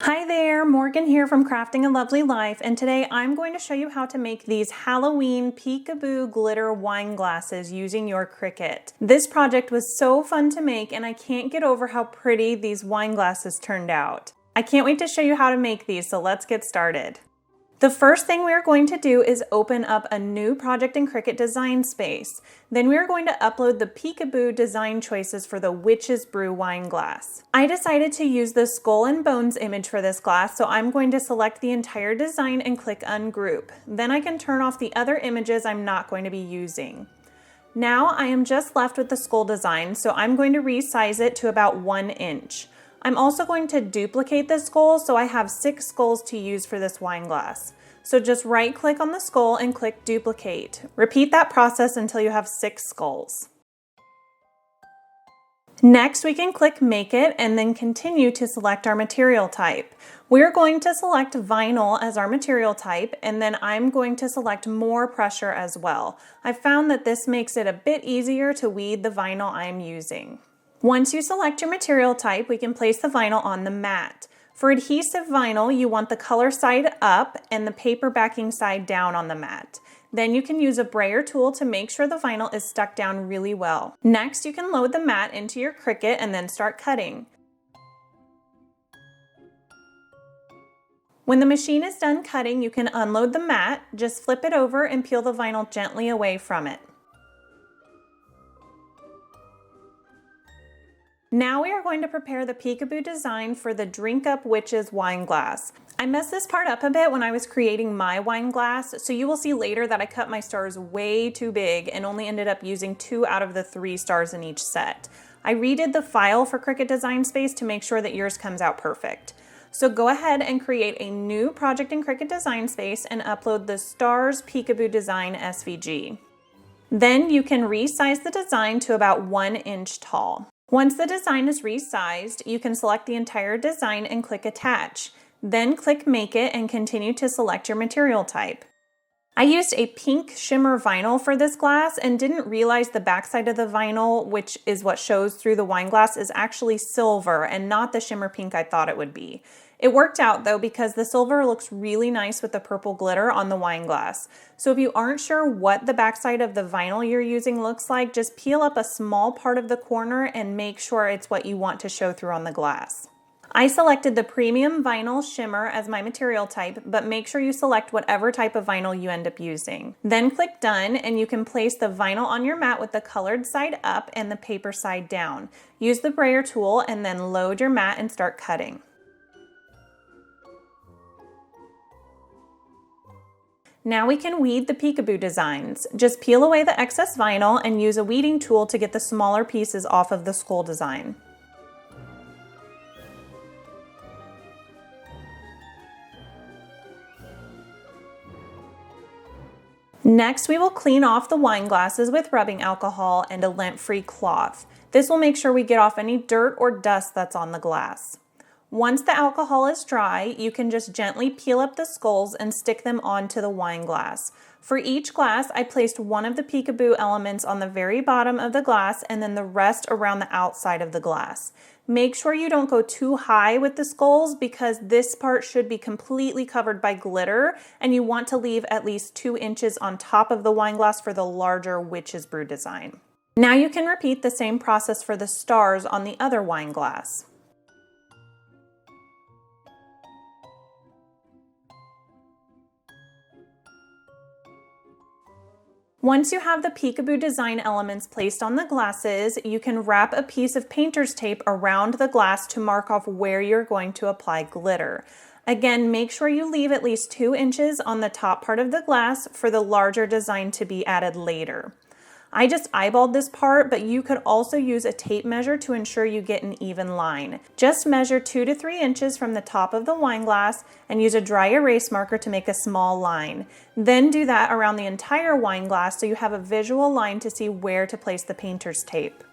Hi there, Morgan here from Crafting a Lovely Life, and today I'm going to show you how to make these Halloween Peekaboo glitter wine glasses using your Cricut. This project was so fun to make, and I can't get over how pretty these wine glasses turned out. I can't wait to show you how to make these, so let's get started. The first thing we are going to do is open up a new project in Cricut Design Space. Then we are going to upload the Peekaboo design choices for the Witch's Brew wine glass. I decided to use the skull and bones image for this glass, so I'm going to select the entire design and click Ungroup. Then I can turn off the other images I'm not going to be using. Now I am just left with the skull design, so I'm going to resize it to about 1 inch. I'm also going to duplicate the skull, so I have 6 skulls to use for this wine glass. So just right click on the skull and click duplicate. Repeat that process until you have 6 skulls. Next, we can click Make It and then continue to select our material type. We're going to select vinyl as our material type, and then I'm going to select more pressure as well. I found that this makes it a bit easier to weed the vinyl I'm using. Once you select your material type, we can place the vinyl on the mat. For adhesive vinyl, you want the color side up and the paper backing side down on the mat. Then you can use a brayer tool to make sure the vinyl is stuck down really well. Next, you can load the mat into your Cricut and then start cutting. When the machine is done cutting, you can unload the mat, just flip it over and peel the vinyl gently away from it. Now we are going to prepare the Peekaboo design for the Drink Up Witches wine glass. I messed this part up a bit when I was creating my wine glass, so you will see later that I cut my stars way too big and only ended up using 2 out of the 3 stars in each set. I redid the file for Cricut Design Space to make sure that yours comes out perfect. So go ahead and create a new project in Cricut Design Space and upload the Stars Peekaboo Design SVG. Then you can resize the design to about 1 inch tall. Once the design is resized, you can select the entire design and click Attach. Then click Make It and continue to select your material type. I used a pink shimmer vinyl for this glass and didn't realize the backside of the vinyl, which is what shows through the wine glass, is actually silver and not the shimmer pink I thought it would be. It worked out though because the silver looks really nice with the purple glitter on the wine glass. So if you aren't sure what the backside of the vinyl you're using looks like, just peel up a small part of the corner and make sure it's what you want to show through on the glass. I selected the premium vinyl shimmer as my material type, but make sure you select whatever type of vinyl you end up using. Then click Done and you can place the vinyl on your mat with the colored side up and the paper side down. Use the brayer tool and then load your mat and start cutting. Now we can weed the Peekaboo designs. Just peel away the excess vinyl and use a weeding tool to get the smaller pieces off of the skull design. Next, we will clean off the wine glasses with rubbing alcohol and a lint-free cloth. This will make sure we get off any dirt or dust that's on the glass. Once the alcohol is dry, you can just gently peel up the skulls and stick them onto the wine glass. For each glass, I placed one of the Peekaboo elements on the very bottom of the glass and then the rest around the outside of the glass. Make sure you don't go too high with the skulls because this part should be completely covered by glitter and you want to leave at least 2 inches on top of the wine glass for the larger Witch's Brew design. Now you can repeat the same process for the stars on the other wine glass. Once you have the Peekaboo design elements placed on the glasses, you can wrap a piece of painter's tape around the glass to mark off where you're going to apply glitter. Again, make sure you leave at least 2 inches on the top part of the glass for the larger design to be added later. I just eyeballed this part, but you could also use a tape measure to ensure you get an even line. Just measure 2 to 3 inches from the top of the wine glass and use a dry erase marker to make a small line. Then do that around the entire wine glass so you have a visual line to see where to place the painter's tape.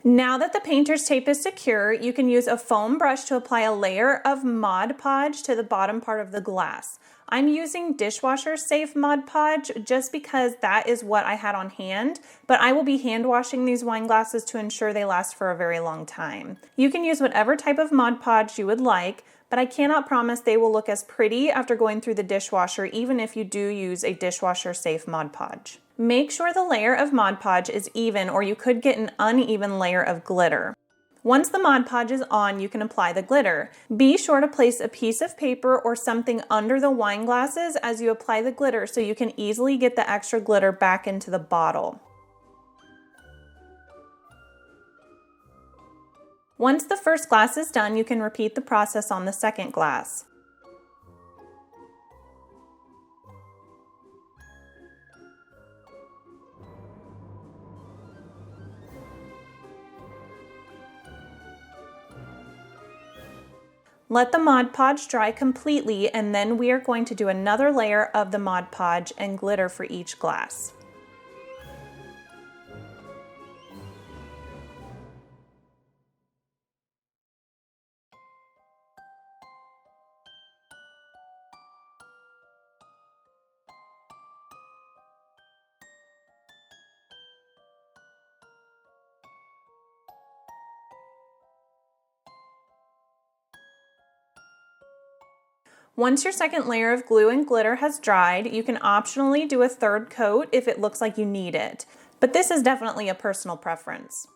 Now that the painter's tape is secure, you can use a foam brush to apply a layer of Mod Podge to the bottom part of the glass. I'm using dishwasher safe Mod Podge just because that is what I had on hand, but I will be hand washing these wine glasses to ensure they last for a very long time. You can use whatever type of Mod Podge you would like, but I cannot promise they will look as pretty after going through the dishwasher even if you do use a dishwasher safe Mod Podge. Make sure the layer of Mod Podge is even, or you could get an uneven layer of glitter. Once the Mod Podge is on, you can apply the glitter. Be sure to place a piece of paper or something under the wine glasses as you apply the glitter so you can easily get the extra glitter back into the bottle. Once the first glass is done, you can repeat the process on the second glass. Let the Mod Podge dry completely, and then we are going to do another layer of the Mod Podge and glitter for each glass. Once your second layer of glue and glitter has dried, you can optionally do a third coat if it looks like you need it, but this is definitely a personal preference.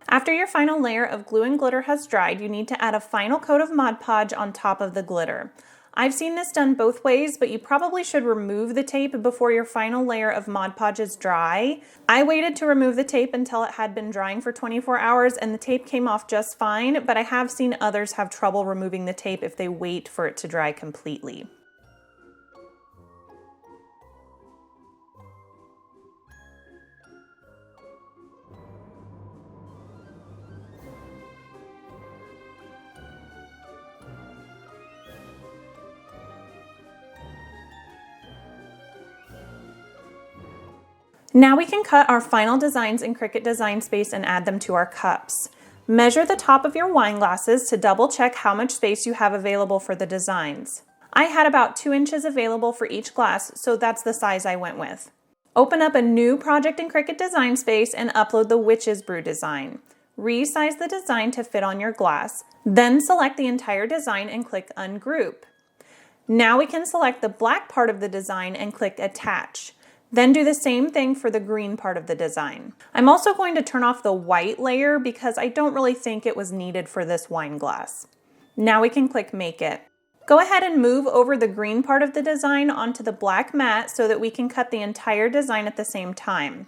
After your final layer of glue and glitter has dried, you need to add a final coat of Mod Podge on top of the glitter. I've seen this done both ways, but you probably should remove the tape before your final layer of Mod Podge is dry. I waited to remove the tape until it had been drying for 24 hours and the tape came off just fine, but I have seen others have trouble removing the tape if they wait for it to dry completely. Now we can cut our final designs in Cricut Design Space and add them to our cups. Measure the top of your wine glasses to double check how much space you have available for the designs. I had about 2 inches available for each glass, so that's the size I went with. Open up a new project in Cricut Design Space and upload the Witch's Brew design. Resize the design to fit on your glass, then select the entire design and click Ungroup. Now we can select the black part of the design and click Attach. Then do the same thing for the green part of the design. I'm also going to turn off the white layer because I don't really think it was needed for this wine glass. Now we can click Make It. Go ahead and move over the green part of the design onto the black mat so that we can cut the entire design at the same time.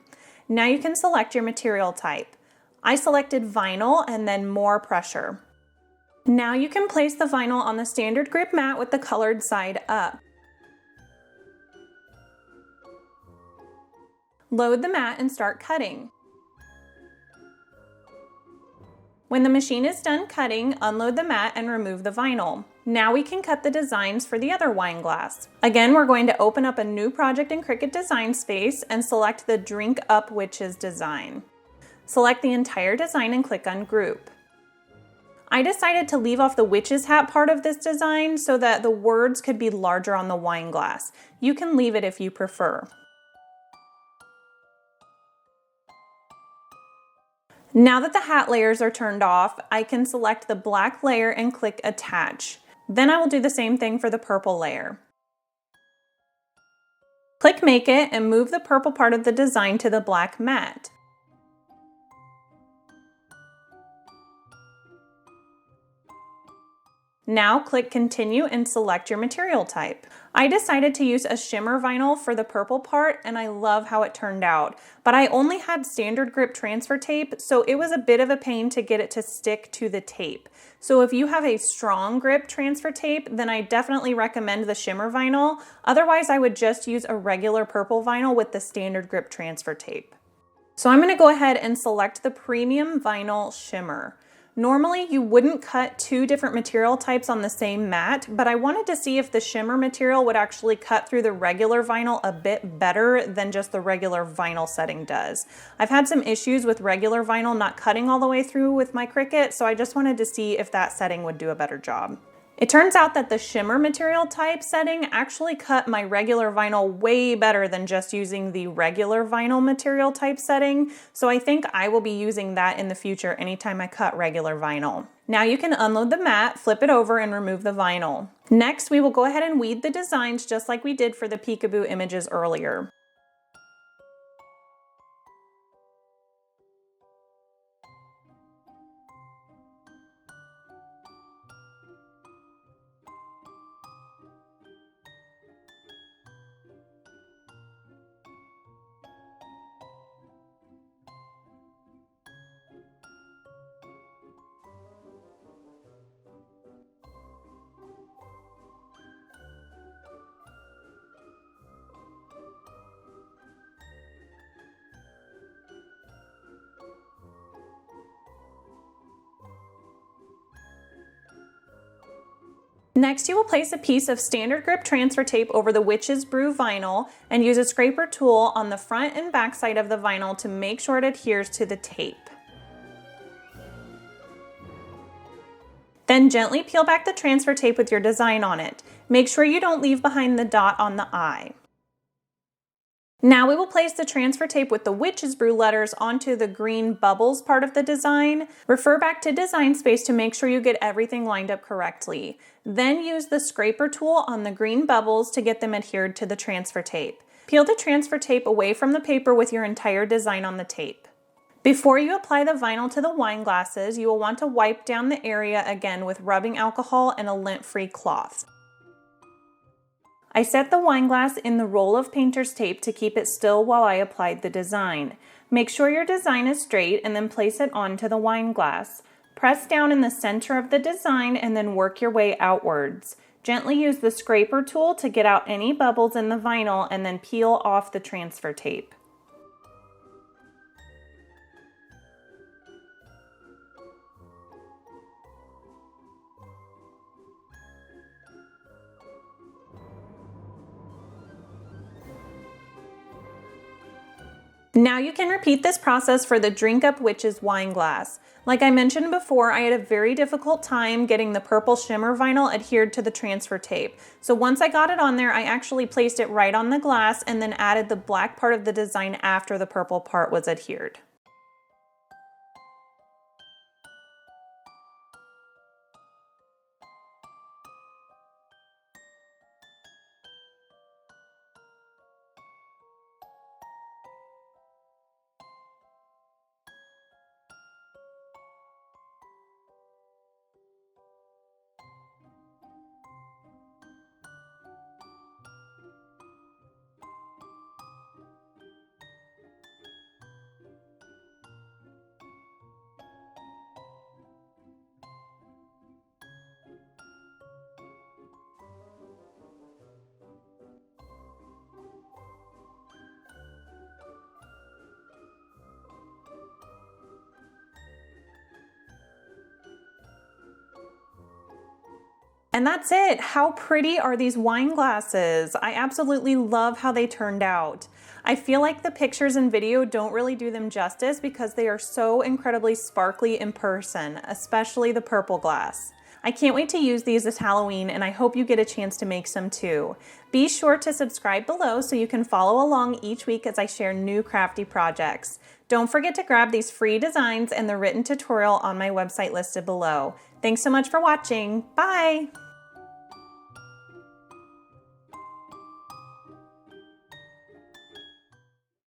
Now you can select your material type. I selected vinyl and then more pressure. Now you can place the vinyl on the standard grip mat with the colored side up. Load the mat and start cutting. When the machine is done cutting, unload the mat and remove the vinyl. Now we can cut the designs for the other wine glass. Again, we're going to open up a new project in Cricut Design Space and select the Drink Up Witches design. Select the entire design and click Ungroup. I decided to leave off the witch's hat part of this design so that the words could be larger on the wine glass. You can leave it if you prefer. Now that the hat layers are turned off, I can select the black layer and click Attach. Then I will do the same thing for the purple layer. Click Make It and move the purple part of the design to the black mat. Now click Continue and select your material type. I decided to use a shimmer vinyl for the purple part and I love how it turned out, but I only had standard grip transfer tape, so it was a bit of a pain to get it to stick to the tape. So if you have a strong grip transfer tape, then I definitely recommend the shimmer vinyl. Otherwise, I would just use a regular purple vinyl with the standard grip transfer tape. So I'm going to go ahead and select the premium vinyl shimmer. Normally you wouldn't cut 2 different material types on the same mat, but I wanted to see if the shimmer material would actually cut through the regular vinyl a bit better than just the regular vinyl setting does. I've had some issues with regular vinyl not cutting all the way through with my Cricut, so I just wanted to see if that setting would do a better job. It turns out that the shimmer material type setting actually cut my regular vinyl way better than just using the regular vinyl material type setting, so I think I will be using that in the future anytime I cut regular vinyl. Now you can unload the mat, flip it over, and remove the vinyl. Next, we will go ahead and weed the designs just like we did for the Peekaboo images earlier. Next, you will place a piece of standard grip transfer tape over the Witch's Brew vinyl and use a scraper tool on the front and back side of the vinyl to make sure it adheres to the tape. Then gently peel back the transfer tape with your design on it. Make sure you don't leave behind the dot on the eye. Now we will place the transfer tape with the Witch's Brew letters onto the green bubbles part of the design. Refer back to Design Space to make sure you get everything lined up correctly. Then use the scraper tool on the green bubbles to get them adhered to the transfer tape. Peel the transfer tape away from the paper with your entire design on the tape. Before you apply the vinyl to the wine glasses, you will want to wipe down the area again with rubbing alcohol and a lint-free cloth. I set the wine glass in the roll of painter's tape to keep it still while I applied the design. Make sure your design is straight and then place it onto the wine glass. Press down in the center of the design and then work your way outwards. Gently use the scraper tool to get out any bubbles in the vinyl and then peel off the transfer tape. Now you can repeat this process for the Drink Up Witch's wine glass. Like I mentioned before, I had a very difficult time getting the purple shimmer vinyl adhered to the transfer tape. So once I got it on there, I actually placed it right on the glass and then added the black part of the design after the purple part was adhered. And that's it. How pretty are these wine glasses? I absolutely love how they turned out. I feel like the pictures and video don't really do them justice because they are so incredibly sparkly in person, especially the purple glass. I can't wait to use these this Halloween, and I hope you get a chance to make some too. Be sure to subscribe below so you can follow along each week as I share new crafty projects. Don't forget to grab these free designs and the written tutorial on my website listed below. Thanks so much for watching. Bye!